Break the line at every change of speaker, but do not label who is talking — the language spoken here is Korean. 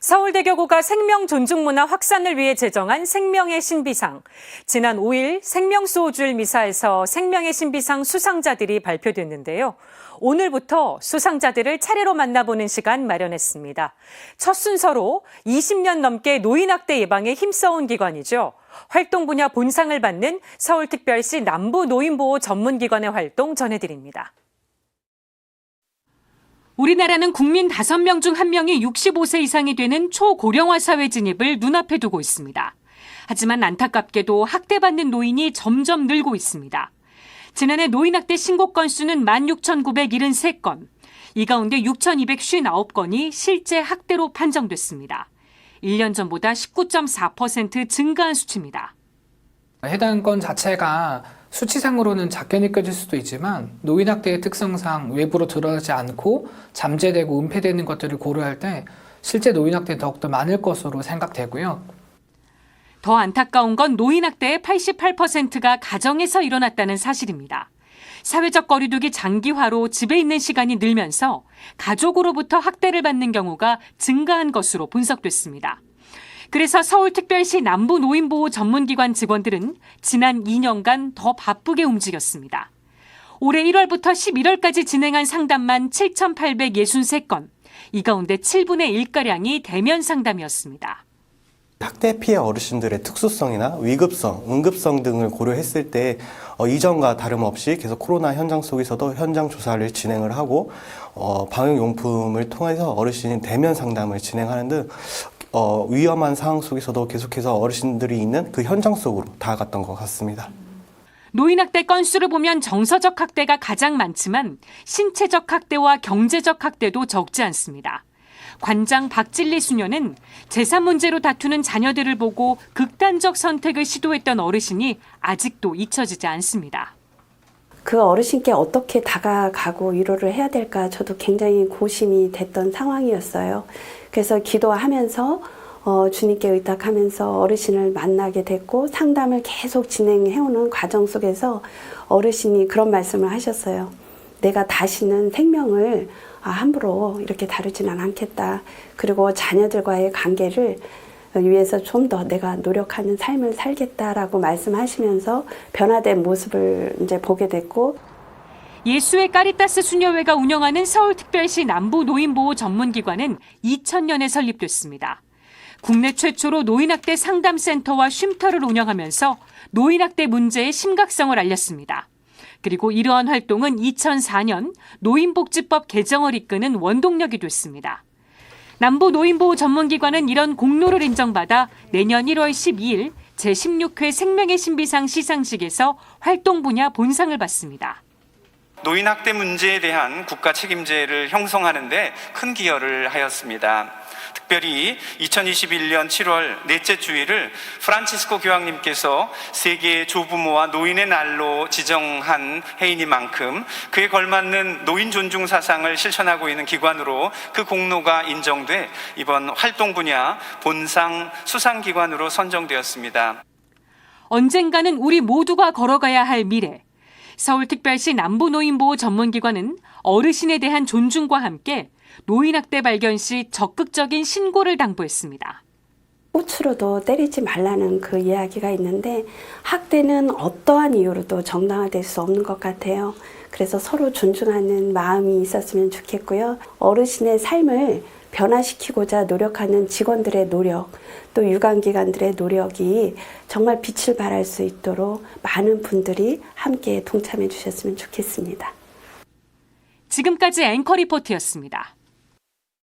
서울대교구가 생명 존중 문화 확산을 위해 제정한 생명의 신비상. 지난 5일 생명수호주일 미사에서 생명의 신비상 수상자들이 발표됐는데요. 오늘부터 수상자들을 차례로 만나보는 시간 마련했습니다. 첫 순서로 20년 넘게 노인학대 예방에 힘써온 기관이죠. 활동 분야 본상을 받는 서울특별시 남부노인보호 전문기관의 활동 전해드립니다. 우리나라는 국민 5명 중 1명이 65세 이상이 되는 초고령화 사회 진입을 눈앞에 두고 있습니다. 하지만 안타깝게도 학대받는 노인이 점점 늘고 있습니다. 지난해 노인학대 신고 건수는 16,973건, 이 가운데 6,259건이 실제 학대로 판정됐습니다. 1년 전보다 19.4% 증가한 수치입니다.
해당 건 자체가 수치상으로는 작게 느껴질 수도 있지만 노인학대의 특성상 외부로 드러나지 않고 잠재되고 은폐되는 것들을 고려할 때 실제 노인학대는 더욱더 많을 것으로 생각되고요.
더 안타까운 건 노인학대의 88%가 가정에서 일어났다는 사실입니다. 사회적 거리두기 장기화로 집에 있는 시간이 늘면서 가족으로부터 학대를 받는 경우가 증가한 것으로 분석됐습니다. 그래서 서울특별시 남부노인보호 전문기관 직원들은 지난 2년간 더 바쁘게 움직였습니다. 올해 1월부터 11월까지 진행한 상담만 7,863건, 이 가운데 7분의 1가량이 대면 상담이었습니다.
학대 피해 어르신들의 특수성이나 위급성, 응급성 등을 고려했을 때 이전과 다름없이 계속 코로나 현장 속에서도 현장 조사를 진행을 하고 방역용품을 통해서 어르신 대면 상담을 진행하는 등 위험한 상황 속에서도 계속해서 어르신들이 있는 그 현장 속으로 다가갔던 것 같습니다.
노인학대 건수를 보면 정서적 학대가 가장 많지만 신체적 학대와 경제적 학대도 적지 않습니다. 관장 박진리 수녀는 재산 문제로 다투는 자녀들을 보고 극단적 선택을 시도했던 어르신이 아직도 잊혀지지 않습니다.
그 어르신께 어떻게 다가가고 위로를 해야 될까 저도 굉장히 고심이 됐던 상황이었어요. 그래서 기도하면서 주님께 의탁하면서 어르신을 만나게 됐고 상담을 계속 진행해오는 과정 속에서 어르신이 그런 말씀을 하셨어요. 내가 다시는 생명을 함부로 이렇게 다루지는 않겠다. 그리고 자녀들과의 관계를 위해서 좀 더 내가 노력하는 삶을 살겠다라고 말씀하시면서 변화된 모습을 이제 보게 됐고,
예수의 까리타스 수녀회가 운영하는 서울특별시 남부노인보호 전문기관은 2000년에 설립됐습니다. 국내 최초로 노인학대 상담센터와 쉼터를 운영하면서 노인학대 문제의 심각성을 알렸습니다. 그리고 이러한 활동은 2004년 노인복지법 개정을 이끄는 원동력이 됐습니다. 남부노인보호 전문기관은 이런 공로를 인정받아 내년 1월 12일 제16회 생명의 신비상 시상식에서 활동 분야 본상을 받습니다.
노인학대 문제에 대한 국가 책임제를 형성하는 데 큰 기여를 하였습니다. 특별히 2021년 7월 넷째 주일을 프란치스코 교황님께서 세계 조부모와 노인의 날로 지정한 해이니만큼 그에 걸맞는 노인 존중 사상을 실천하고 있는 기관으로 그 공로가 인정돼 이번 활동 분야 본상 수상기관으로 선정되었습니다.
언젠가는 우리 모두가 걸어가야 할 미래. 서울특별시 남부노인보호 전문기관은 어르신에 대한 존중과 함께 노인학대 발견 시 적극적인 신고를 당부했습니다.
꽃으로도 때리지 말라는 그 이야기가 있는데 학대는 어떠한 이유로도 정당화될 수 없는 것 같아요. 그래서 서로 존중하는 마음이 있었으면 좋겠고요. 어르신의 삶을 변화시키고자 노력하는 직원들의 노력, 또 유관기관들의 노력이 정말 빛을 발할 수 있도록 많은 분들이 함께 동참해 주셨으면 좋겠습니다.
지금까지 앵커 리포트였습니다.